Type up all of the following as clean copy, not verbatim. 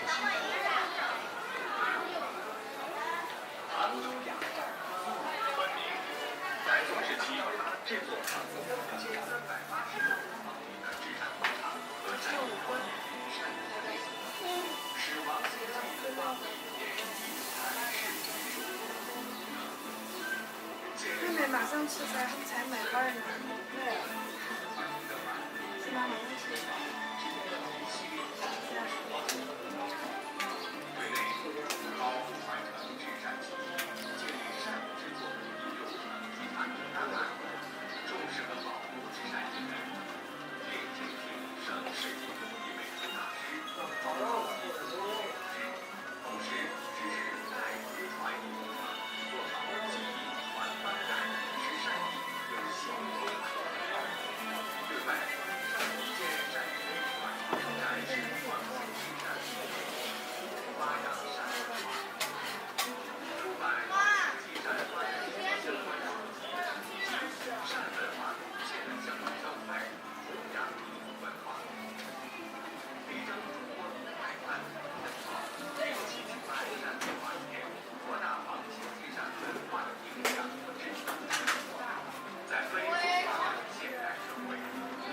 杭州雅寨闻名，在宋时期，这座1380多平方米的制山广场和山谷关山水使王献计的大会也是一传世艺术。妹妹马上吃噻，才买包呢。对。是妈妈一起。对内高传承制山技艺，建立山木制作有传承大案，重视和保护制山艺人，林建平省世级工艺美术大师，同时支持代子传艺工程，做好技艺传帮带，使山艺有新风可言。对外，一件山艺美馆，展示广西制山技艺，发扬山文化。出版《山文化相关书籍》及山文化贡献相关教材，弘扬民族文化，力争中国外汉文化17完善文化体验，扩大杭州制山文化的影响和支撑，在非中华现代社会，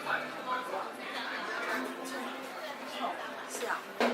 传统文化变成现实。是啊。